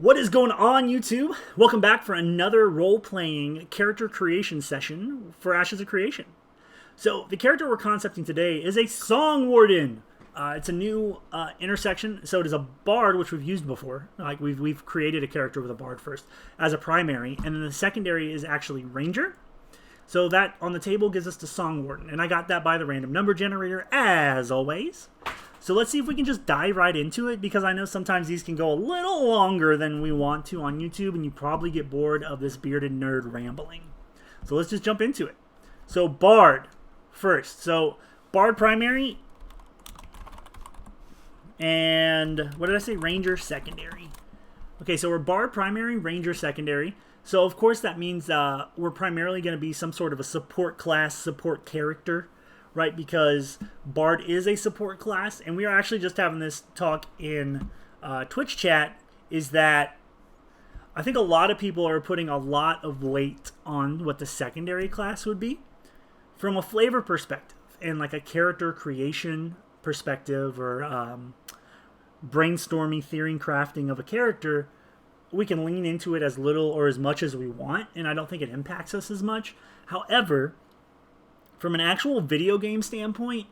What is going on, YouTube? Welcome back for another role-playing character creation session for Ashes of Creation. So the character we're concepting today is a Songwarden. It's a new intersection. So it is a bard, which we've used before. Like we've created a character with a bard first as a primary, and then the secondary is actually ranger. So that on the table gives us the Songwarden, and I got that by the random number generator as always. So let's see if we can just dive right into it, because I know sometimes these can go a little longer than we want to on YouTube, and you probably get bored of this bearded nerd rambling. So let's just jump into it. So Bard first. So Bard primary, and what did I say? Ranger secondary. Okay, so we're Bard primary, Ranger secondary. So of course that means we're primarily going to be some sort of a support class, support character, right? Because Bard is a support class, and we are actually just having this talk in Twitch chat, is that I think a lot of people are putting a lot of weight on what the secondary class would be from a flavor perspective and like a character creation perspective, or brainstorming, theory crafting of a character. We can lean into it as little or as much as we want, and I don't think it impacts us as much. However, from an actual video game standpoint,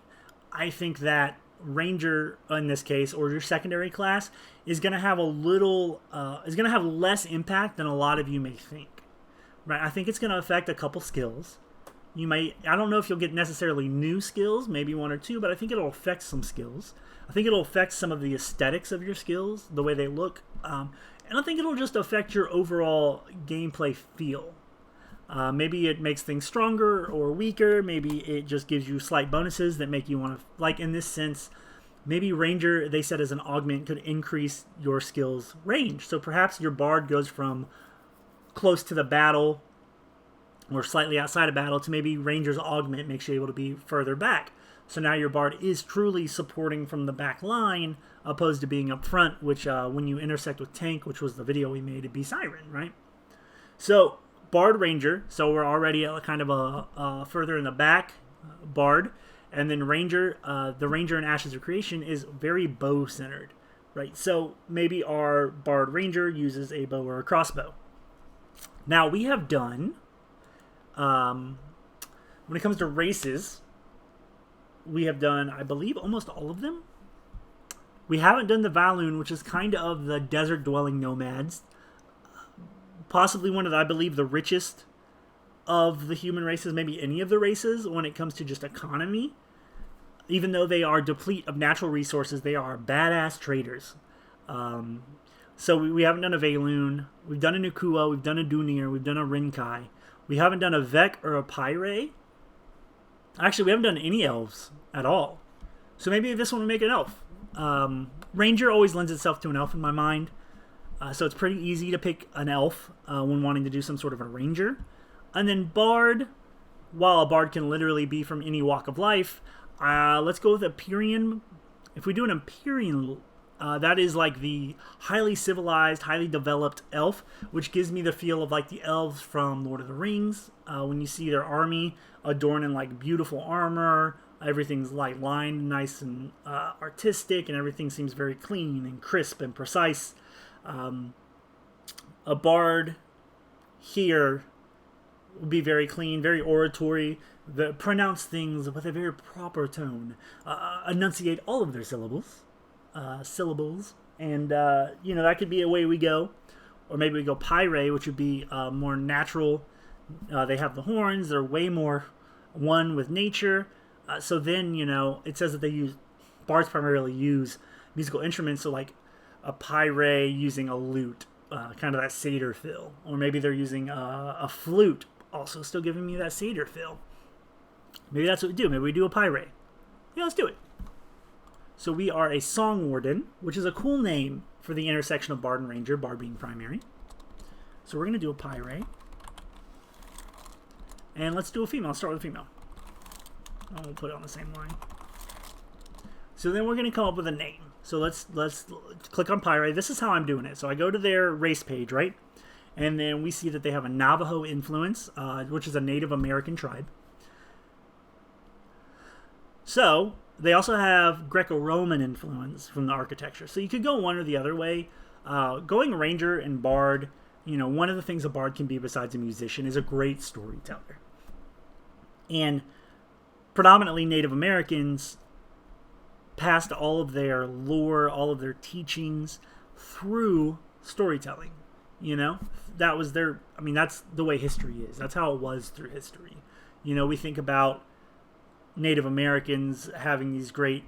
I think that Ranger, in this case, or your secondary class, is going to have less impact than a lot of you may think. Right? I think it's going to affect a couple skills. I don't know if you'll get necessarily new skills, maybe one or two, but I think it'll affect some skills. I think it'll affect some of the aesthetics of your skills, the way they look, and I think it'll just affect your overall gameplay feel. Maybe it makes things stronger or weaker. Maybe it just gives you slight bonuses that make you want to, like in this sense, maybe Ranger, they said as an augment, could increase your skills range. So perhaps your Bard goes from close to the battle or slightly outside of battle to maybe Ranger's augment makes you able to be further back. So now your Bard is truly supporting from the back line opposed to being up front, which when you intersect with tank, which was the video we made, it'd be Siren, right? So Bard Ranger, so we're already at kind of a further in the back Bard, and then Ranger, the Ranger in Ashes of Creation is very bow centered, right? So maybe our Bard Ranger uses a bow or a crossbow. Now we have done, when it comes to races, we have done, I believe, almost all of them. We haven't done the Valoon, which is kind of the desert dwelling nomads. Possibly one of the, I believe, the richest of the human races, maybe any of the races, when it comes to just economy. Even though they are deplete of natural resources, they are badass traders. So we haven't done a Valoon. We've done a Nukua, we've done a Dunir, we've done a Rinkai. We haven't done a Vec or a Py'rai. Actually, we haven't done any elves at all. So maybe this one will make an elf. Ranger always lends itself to an elf in my mind. So it's pretty easy to pick an elf when wanting to do some sort of a ranger. And then Bard, while a Bard can literally be from any walk of life, let's go with Empyrean. If we do an Empyrean, that is like the highly civilized, highly developed elf, which gives me the feel of like the elves from Lord of the Rings. When you see their army adorned in like beautiful armor, everything's like lined, nice and artistic, and everything seems very clean and crisp and precise. A Bard here will be very clean, very oratory, pronounce things with a very proper tone, enunciate all of their syllables, and that could be a way we go. Or maybe we go Py'rai, which would be more natural. They have the horns, they're way more one with nature. So then, it says that Bards primarily use musical instruments, so like a Py'rai using a lute, kind of that satyr feel. Or maybe they're using a flute, also still giving me that satyr feel. Maybe that's what we do. Maybe we do a Py'rai. Yeah, let's do it. So we are a Songwarden, which is a cool name for the intersection of Bard and Ranger, Bard being primary. So we're going to do a Py'rai. And let's do a female. Let's start with a female. We'll put it on the same line. So then we're going to come up with a name. So let's click on Py'rai. This is how I'm doing it. So I go to their race page, right? And then we see that they have a Navajo influence, which is a Native American tribe. So they also have Greco-Roman influence from the architecture. So you could go one or the other way. Going ranger and bard, one of the things a bard can be besides a musician is a great storyteller. And predominantly Native Americans passed all of their lore, all of their teachings through storytelling. That was that's the way history is. That's how it was through history. We think about Native Americans having these great,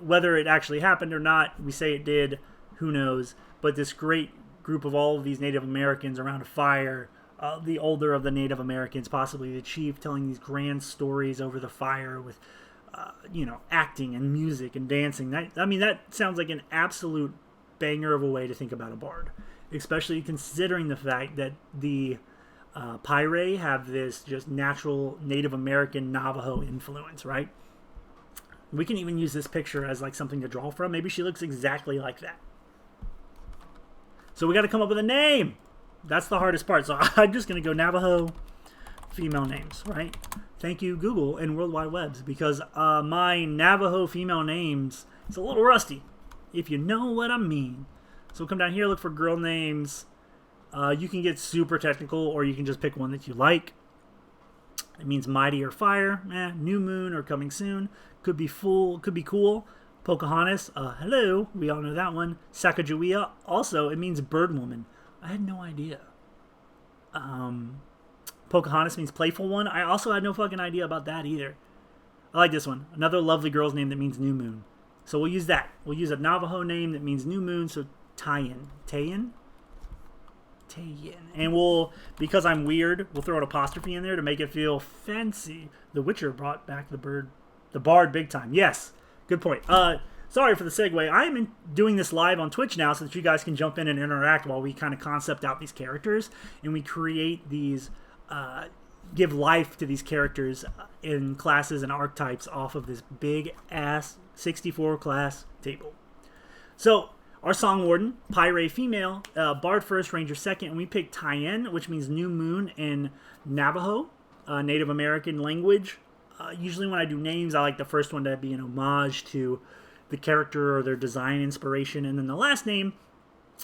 whether it actually happened or not, we say it did, who knows, but this great group of all of these Native Americans around a fire, the older of the Native Americans, possibly the chief, telling these grand stories over the fire with, acting and music and dancing. That sounds like an absolute banger of a way to think about a bard, especially considering the fact that the Py'rai have this just natural Native American Navajo influence, right? We can even use this picture as like something to draw from. Maybe she looks exactly like that. So we got to come up with a name. That's the hardest part. So I'm just going to go Navajo female names, right? Thank you, Google and World Wide Webs, because my Navajo female names is a little rusty, if you know what I mean. So we'll come down here, look for girl names. You can get super technical, or you can just pick one that you like. It means mighty or fire, new moon or coming soon. Could be full, could be cool. Pocahontas, hello, we all know that one. Sacagawea, also, it means bird woman. I had no idea. Pocahontas means playful one. I also had no fucking idea about that either. I like this one. Another lovely girl's name that means new moon. So we'll use that. We'll use a Navajo name that means new moon, so Tay'en. Tay'en? And because I'm weird, we'll throw an apostrophe in there to make it feel fancy. The Witcher brought back the bard big time. Yes, good point. Sorry for the segue. I am doing this live on Twitch now so that you guys can jump in and interact while we kind of concept out these characters and we create these, give life to these characters in classes and archetypes off of this big ass 64 class table. So, our Songwarden, Py'rai female, Bard first, Ranger second, and we picked Tay'en, which means new moon in Navajo, Native American language. Usually when I do names, I like the first one to be an homage to the character or their design inspiration, and then the last name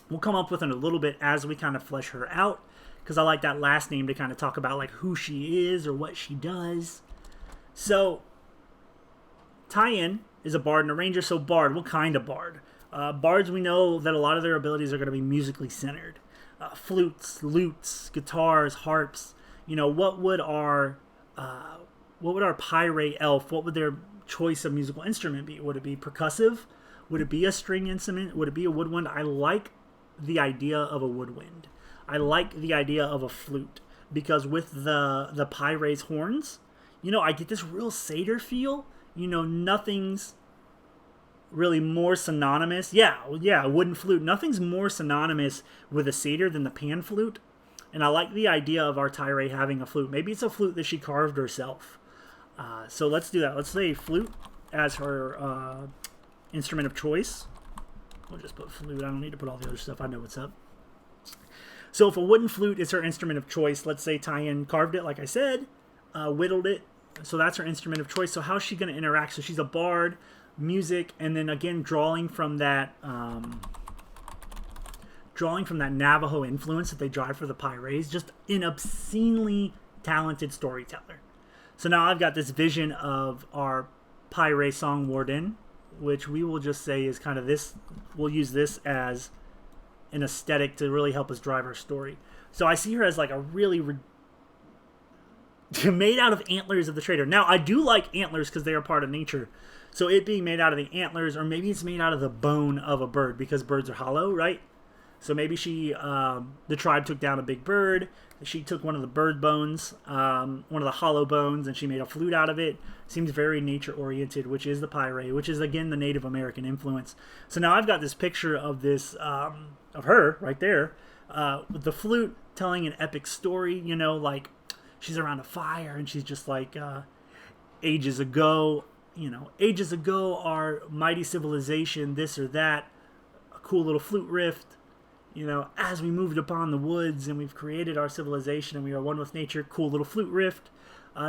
we'll come up with in a little bit as we kind of flesh her out, because I like that last name to kind of talk about like who she is or what she does. So, Tay'en is a bard and a ranger, so bard, what kind of bard? Bards, we know that a lot of their abilities are going to be musically centered. Flutes, lutes, guitars, harps. What would our Py'rai elf, what would their choice of musical instrument be? Would it be percussive? Would it be a string instrument? Would it be a woodwind? I like the idea of a woodwind. I like the idea of a flute, because with the Py'rai's horns, I get this real satyr feel. Nothing's really more synonymous. Wooden flute. Nothing's more synonymous with a satyr than the pan flute. And I like the idea of our Py'rai having a flute. Maybe it's a flute that she carved herself. So let's do that. Let's say flute as her instrument of choice. We'll just put flute. I don't need to put all the other stuff. I know what's up. So if a wooden flute is her instrument of choice, let's say Tay'en carved it, like I said, whittled it. So that's her instrument of choice. So how's she going to interact? So she's a bard, music, and then again drawing from that Navajo influence that they drive for the Py'rais, just an obscenely talented storyteller. So now I've got this vision of our Py'rai Songwarden, which we will just say is kind of this. We'll use this as an aesthetic to really help us drive our story. So I see her as like a really made out of antlers of the trader. Now I do like antlers because they are part of nature. So it being made out of the antlers, or maybe it's made out of the bone of a bird, because birds are hollow, right? So maybe the tribe took down a big bird. She took one of the bird bones, one of the hollow bones, and she made a flute out of it. Seems very nature-oriented, which is the Py'rai, which is, again, the Native American influence. So now I've got this picture of this, of her right there, with the flute telling an epic story, like she's around a fire and she's just like, ages ago, our mighty civilization, this or that, a cool little flute riff. As we moved upon the woods and we've created our civilization and we are one with nature, cool little flute riff.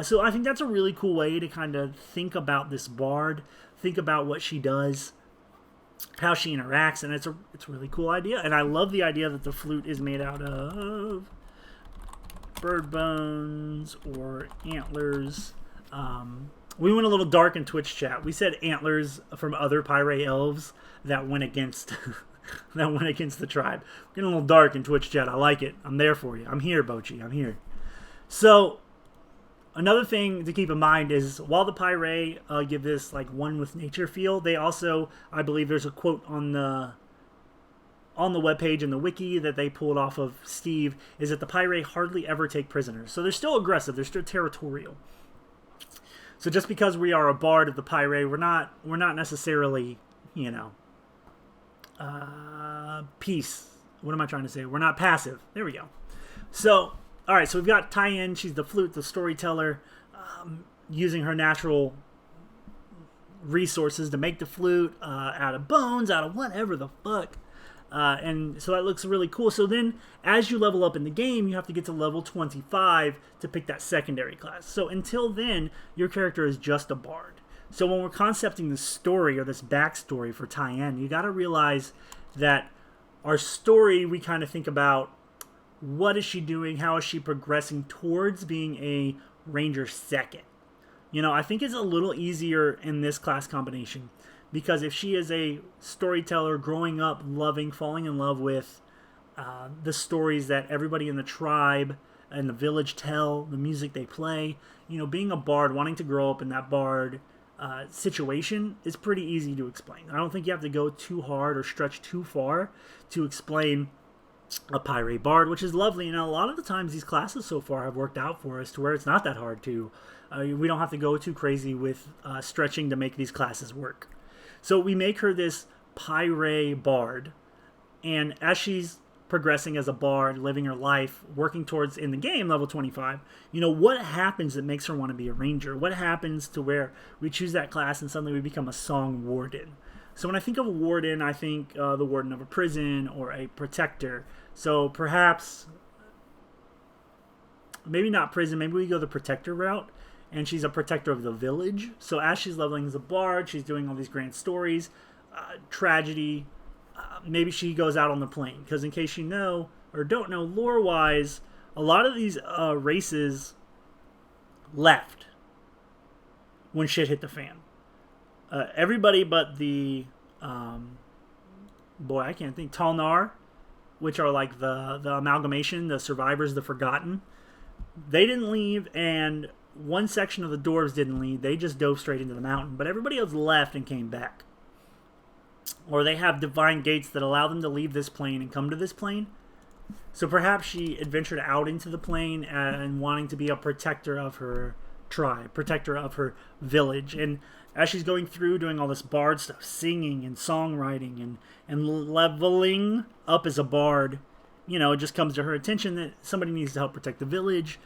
So I think that's a really cool way to kind of think about this bard, think about what she does. how she interacts, and it's a really cool idea. And I love the idea that the flute is made out of bird bones or antlers. We went a little dark in Twitch chat. We said antlers from other Py'rai elves that went against the tribe. We're getting a little dark in Twitch chat. I like it. I'm there for you. I'm here, Bochi. I'm here. So another thing to keep in mind is while the Py'rai give this like one with nature feel, they also, I believe there's a quote on the webpage in the wiki that they pulled off of Steve, is that the Py'rai hardly ever take prisoners. So they're still aggressive. They're still territorial. So just because we are a bard of the Py'rai, we're not necessarily, peace. What am I trying to say? We're not passive. There we go. So, all right. So we've got Tay'en. She's the flute, the storyteller, using her natural resources to make the flute out of bones, out of whatever the fuck. And so that looks really cool. So then as you level up in the game, you have to get to level 25 to pick that secondary class. So until then, your character is just a bard. So when we're concepting the story or this backstory for Tay'en, you got to realize that our story, we kind of think about what is she doing? How is she progressing towards being a ranger second? I think it's a little easier in this class combination. Because if she is a storyteller growing up, falling in love with the stories that everybody in the tribe and the village tell, the music they play, being a bard, wanting to grow up in that bard situation is pretty easy to explain. I don't think you have to go too hard or stretch too far to explain a Py'rai bard, which is lovely. And a lot of the times these classes so far have worked out for us to where it's not that hard to. We don't have to go too crazy with stretching to make these classes work. So we make her this Py'rai bard, and as she's progressing as a bard, living her life, working towards, in the game, level 25, what happens that makes her want to be a ranger? What happens to where we choose that class and suddenly we become a song warden? So when I think of a warden, I think the warden of a prison or a protector. So perhaps, maybe not prison, maybe we go the protector route. And she's a protector of the village. So as she's leveling as a bard, she's doing all these grand stories, tragedy. Maybe she goes out on the plain. Because in case you know or don't know, lore-wise, a lot of these races left when shit hit the fan. Everybody but the, I can't think, Talnar, which are like the amalgamation, the survivors, the forgotten. They didn't leave, and one section of the dwarves didn't leave. They just dove straight into the mountain. But everybody else left and came back. Or they have divine gates that allow them to leave this plane and come to this plane. So perhaps she adventured out into the plane and wanting to be a protector of her tribe, protector of her village. And as she's going through doing all this bard stuff, singing and songwriting and leveling up as a bard, it just comes to her attention that somebody needs to help protect the village.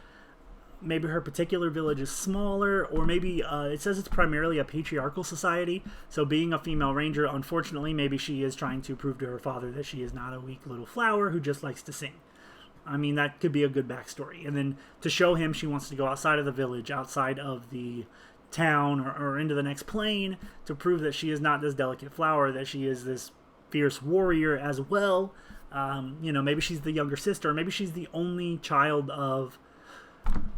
Maybe her particular village is smaller, or maybe it says it's primarily a patriarchal society. So being a female ranger, unfortunately, maybe she is trying to prove to her father that she is not a weak little flower who just likes to sing. I mean, that could be a good backstory. And then to show him she wants to go outside of the village, outside of the town, or into the next plane to prove that she is not this delicate flower, that she is this fierce warrior as well. Maybe she's the younger sister, or maybe she's the only child of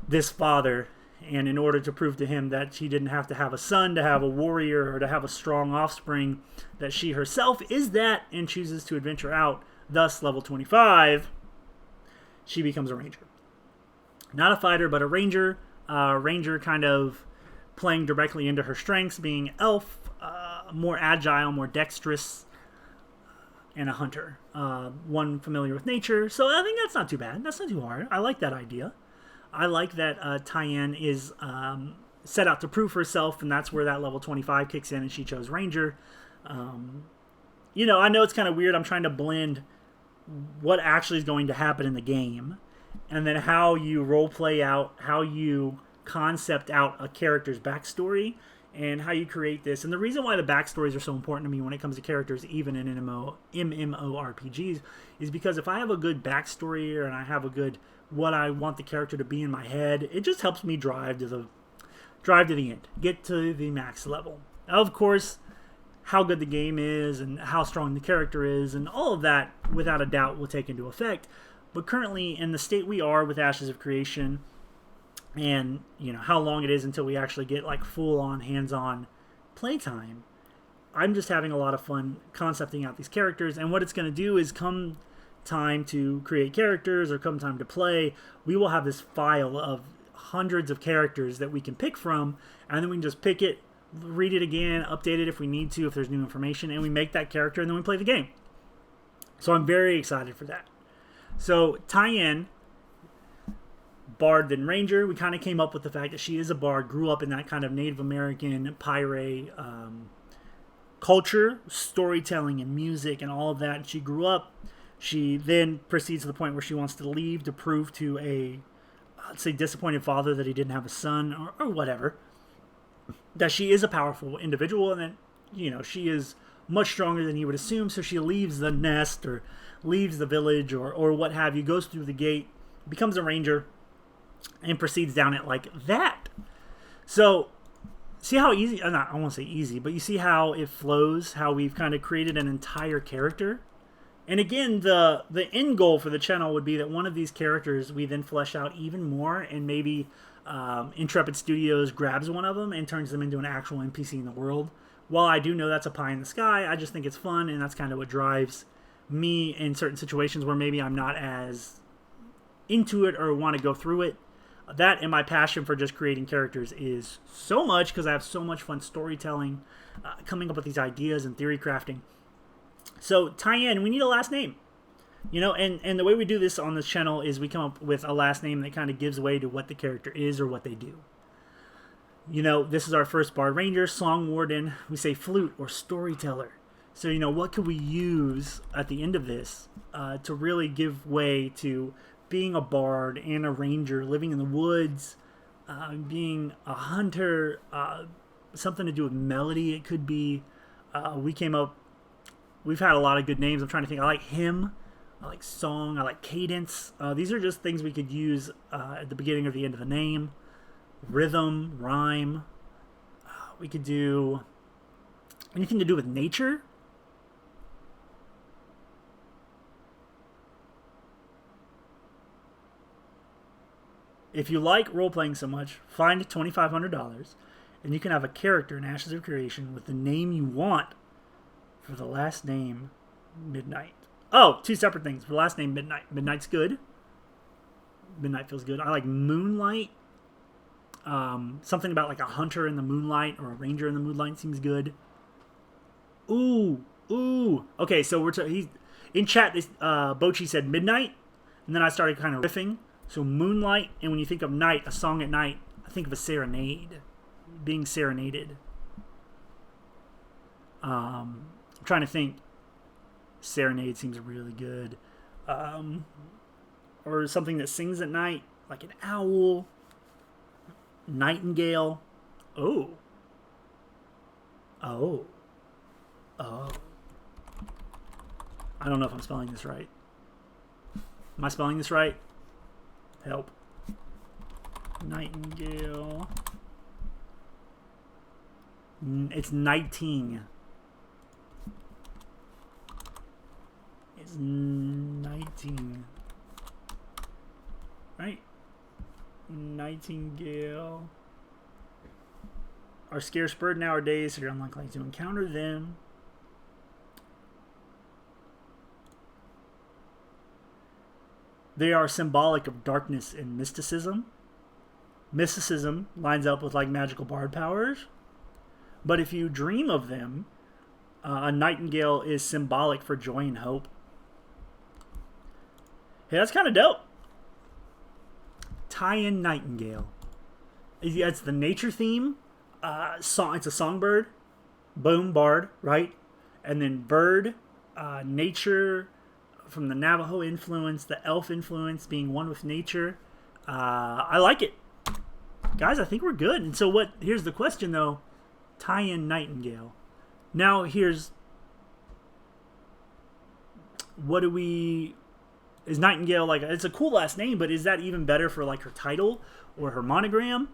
this father, and in order to prove to him that she didn't have to have a son to have a warrior or to have a strong offspring, that she herself is that and chooses to adventure out. Thus, level 25, she becomes a ranger. Not a fighter, but a ranger. Ranger kind of playing directly into her strengths, being elf, more agile, more dexterous, and a hunter. One familiar with nature. So I think that's not too bad. That's not too hard. I like that idea. I like that Tay'en is set out to prove herself, and that's where that level 25 kicks in, and she chose Ranger. I know it's kind of weird. I'm trying to blend what actually is going to happen in the game, and then how you roleplay out, how you concept out a character's backstory, and how you create this. And the reason why the backstories are so important to me when it comes to characters, even in MMORPGs, is because if I have a good backstory and I have a good what I want the character to be in my head, it just helps me drive to the end, get to the max level. Of course, how good the game is and how strong the character is, and all of that, without a doubt, will take into effect. But currently, in the state we are with Ashes of Creation, and how long it is until we actually get like full-on, hands-on playtime, I'm just having a lot of fun concepting out these characters. And what it's going to do is, come time to create characters or come time to play, we will have this file of hundreds of characters that we can pick from, and then we can just pick it, read it again, update it if we need to, if there's new information, and we make that character, and then we play the game. So I'm very excited for that. So Tay'en, Bard then Ranger, we kind of came up with the fact that she is a bard, grew up in that kind of Native American Py'rai culture, storytelling and music and all of that. And she grew up. She then proceeds to the point where she wants to leave to prove to a, let's say, disappointed father that he didn't have a son, or whatever, that she is a powerful individual, and that she is much stronger than he would assume. So she leaves the nest, or leaves the village, or what have you, goes through the gate, becomes a ranger, and proceeds down it like that. So see how easy, I won't say easy, but you see how it flows, how we've kind of created an entire character. And again, the end goal for the channel would be that one of these characters we then flesh out even more, and maybe Intrepid Studios grabs one of them and turns them into an actual NPC in the world. While I do know that's a pie in the sky, I just think it's fun, and that's kind of what drives me in certain situations where maybe I'm not as into it or want to go through it. That and my passion for just creating characters is so much, because I have so much fun storytelling, coming up with these ideas and theory crafting. So Tay'en, we need a last name. And the way we do this on this channel is we come up with a last name that kind of gives way to what the character is or what they do. This is our first Bard Ranger, Songwarden. We say flute or storyteller. So, what could we use at the end of this to really give way to being a bard and a ranger, living in the woods, being a hunter, something to do with melody it could be. We've had a lot of good names. I'm trying to think. I like hymn, I like song, I like cadence. These are just things we could use at the beginning or the end of the name. Rhythm, rhyme. We could do anything to do with nature. If you like role-playing so much, find $2,500, and you can have a character in Ashes of Creation with the name you want for the last name, Midnight. Oh, two separate things. For the last name, Midnight. Midnight's good. Midnight feels good. I like Moonlight. Something about like a hunter in the moonlight or a ranger in the moonlight seems good. Ooh. Okay, so he's in chat. This Bochi said Midnight, and then I started kind of riffing. So Moonlight, and when you think of night, a song at night, I think of a serenade, being serenaded. I'm trying to think. Serenade seems really good. Or something that sings at night, like an owl. Nightingale. Oh. I don't know if I'm spelling this right. Am I spelling this right? Help. Nightingale. It's nighting. It's nighting. Right? Nightingale. Are scarce bird nowadays, so you're unlikely to encounter them. They are symbolic of darkness and mysticism. Mysticism lines up with like magical bard powers. But if you dream of them, a nightingale is symbolic for joy and hope. Hey, that's kind of dope. Tay'en Nightingale. It's the nature theme. It's a songbird. Boom, bard, right? And then bird, nature, from the Navajo influence, the elf influence, being one with nature. I like it. Guys, I think we're good. And so here's the question though. Tay'en Nightingale. Now is Nightingale like, it's a cool last name, but is that even better for like her title or her monogram?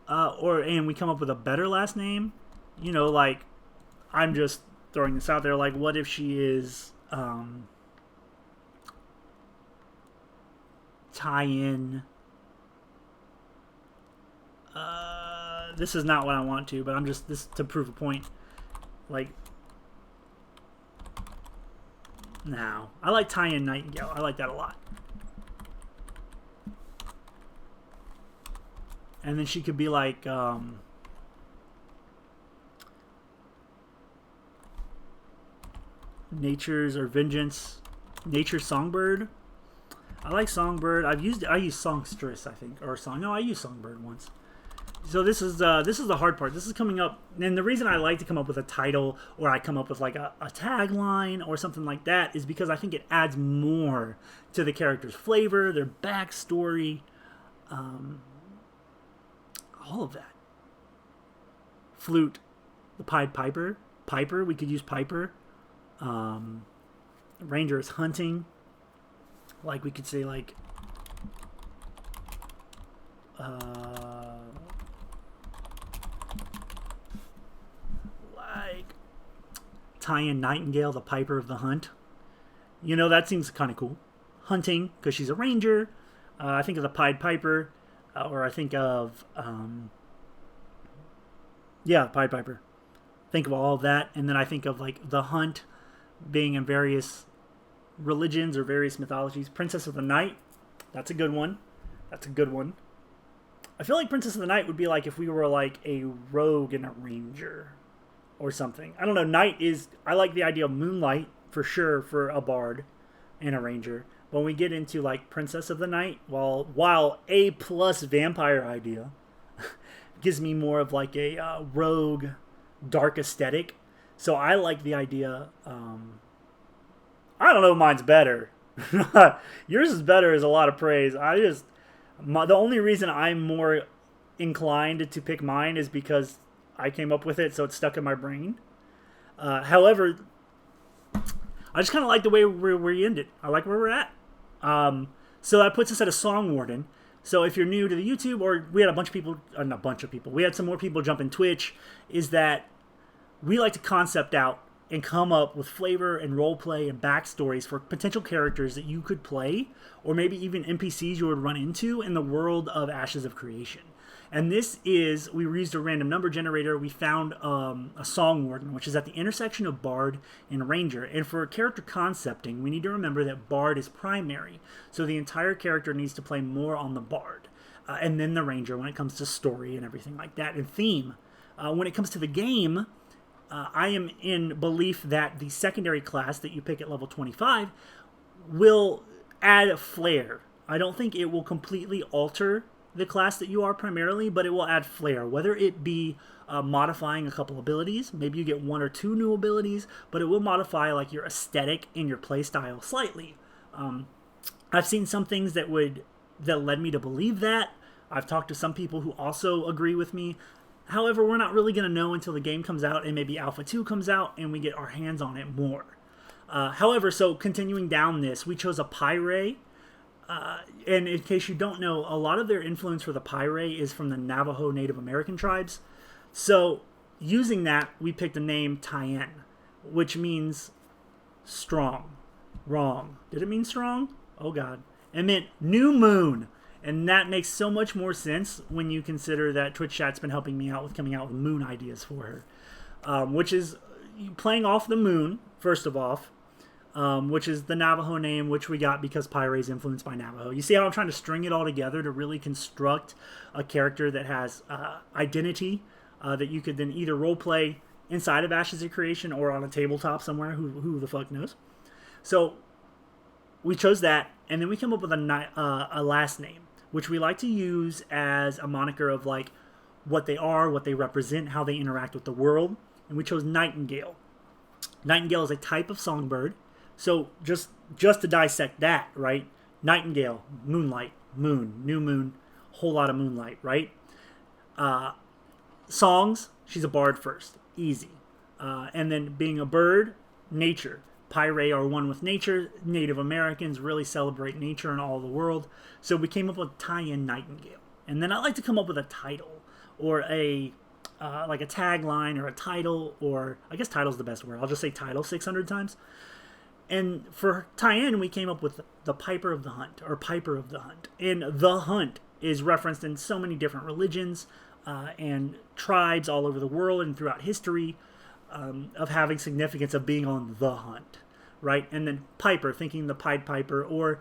And we come up with a better last name? Like, I'm just throwing this out there. Like, what if she is Tay'en? This is not what I want to, but I'm just this to prove a point. Like, no, I like Tay'en Nightingale. I like that a lot. And then she could be like Nature's or Vengeance, Nature's Songbird. I like Songbird. I used Songstress, I think, or Song. No, I used Songbird once. So this is the hard part. This is coming up, and the reason I like to come up with a title or I come up with like a tagline or something like that is because I think it adds more to the character's flavor, their backstory, all of that. Flute, the Pied Piper. Piper, we could use Piper. Ranger is hunting. Like, we could say, like, Tay'en Nightingale, the Piper of the Hunt. You know, that seems kind of cool. Hunting, because she's a ranger. I think of the Pied Piper, or I think of, Pied Piper. Think of all of that, and then I think of, like, the hunt being in various religions or various mythologies. Princess of the Night, that's a good one. That's a good one. I feel like Princess of the Night would be like if we were like a rogue and a ranger or something. I don't know. Night is, I like the idea of moonlight for sure for a bard and a ranger. When we get into like Princess of the Night, while A+ vampire idea gives me more of like a rogue, dark aesthetic. So I like the idea. I don't know if mine's better. Yours is better is a lot of praise. The only reason I'm more inclined to pick mine is because I came up with it, so it's stuck in my brain. However, I just kind of like the way we ended. I like where we're at. So that puts us at a Songwarden. So if you're new to the YouTube, or we had a bunch of people, not a bunch of people, we had some more people jump in Twitch, is that we like to concept out and come up with flavor and roleplay and backstories for potential characters that you could play, or maybe even NPCs you would run into in the world of Ashes of Creation. And this is, we used a random number generator. We found a Songwarden, which is at the intersection of Bard and Ranger. And for character concepting, we need to remember that Bard is primary. So the entire character needs to play more on the Bard. And then the Ranger when it comes to story and everything like that, and theme. When it comes to the game, I am in belief that the secondary class that you pick at level 25 will add a flair. I don't think it will completely alter the class that you are primarily, but it will add flair, whether it be modifying a couple abilities. Maybe you get one or two new abilities, but it will modify like your aesthetic and your play style slightly. I've seen some things that led me to believe that. I've talked to some people who also agree with me. However, we're not really going to know until the game comes out and maybe Alpha 2 comes out and we get our hands on it more. However, so continuing down this, we chose a Py'rai. And in case you don't know, a lot of their influence for the Py'rai is from the Navajo Native American tribes. So using that, we picked the name Tay'en, which means strong. Wrong. Did it mean strong? Oh, God. It meant new moon. And that makes so much more sense when you consider that Twitch chat's been helping me out with coming out with moon ideas for her. Which is playing off the moon, first of all, which is the Navajo name, which we got because Py'rai is influenced by Navajo. You see how I'm trying to string it all together to really construct a character that has identity that you could then either roleplay inside of Ashes of Creation or on a tabletop somewhere, who the fuck knows. So we chose that, and then we come up with a last name, which we like to use as a moniker of like what they are, what they represent, how they interact with the world. And we chose Nightingale. Nightingale is a type of songbird. So just to dissect that, right? Nightingale, moonlight, moon, new moon, whole lot of moonlight, right? Songs, she's a bard first, easy. And then being a bird, nature. Py'rai are one with nature. Native Americans really celebrate nature in all the world. So we came up with Tay'en Nightingale. And then I like to come up with a title or a like a tagline or a title, or I guess title's the best word. I'll just say title 600 times. And for Tay'en, we came up with the Piper of the Hunt, or Piper of the Hunt. And the hunt is referenced in so many different religions and tribes all over the world and throughout history of having significance of being on the hunt, right? And then Piper, thinking the Pied Piper, or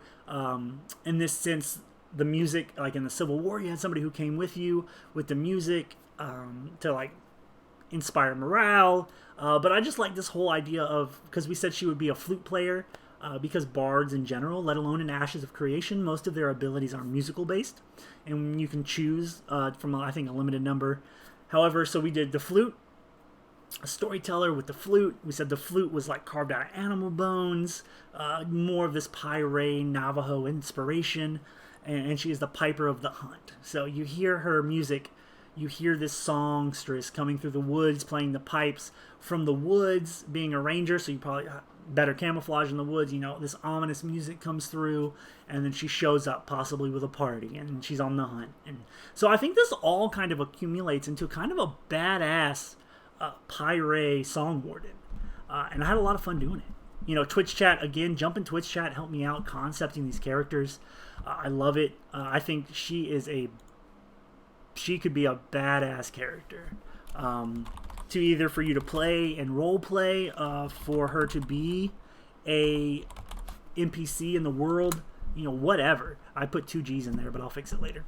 in this sense, the music, like in the Civil War, you had somebody who came with you with the music to like inspire morale. But I just like this whole idea of, because we said she would be a flute player, because bards in general, let alone in Ashes of Creation, most of their abilities are musical based, and you can choose from, I think, a limited number. However, so we did the flute, a storyteller with the flute. We said the flute was like carved out of animal bones, more of this Py'rai Navajo inspiration, and she is the Piper of the Hunt. So you hear her music, you hear this songstress coming through the woods, playing the pipes from the woods, being a ranger, so you probably better camouflage in the woods. You know, this ominous music comes through, and then she shows up possibly with a party, and she's on the hunt. And so I think this all kind of accumulates into kind of a badass Py'rai Songwarden. And I had a lot of fun doing it. You know, Twitch chat, again, jump in Twitch chat, help me out concepting these characters. I love it. I think she could be a badass character. To either for you to play and role play, for her to be a NPC in the world, you know, whatever. I put 2 G's in there, but I'll fix it later.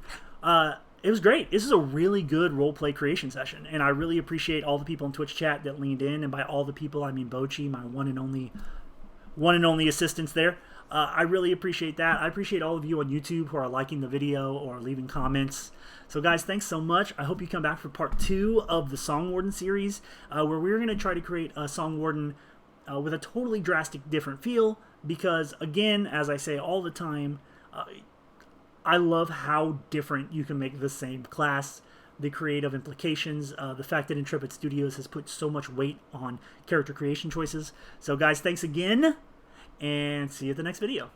It was great. This is a really good role play creation session, and I really appreciate all the people in Twitch chat that leaned in, and by all the people, I mean Bochi, my one and only assistants there. I really appreciate that. I appreciate all of you on YouTube who are liking the video or leaving comments. So guys, thanks so much. I hope you come back for part 2 of the Songwarden series, where we're going to try to create a Songwarden with a totally drastic different feel, because again, as I say all the time, I love how different you can make the same class, the creative implications, the fact that Intrepid Studios has put so much weight on character creation choices. So guys, thanks again, and see you at the next video.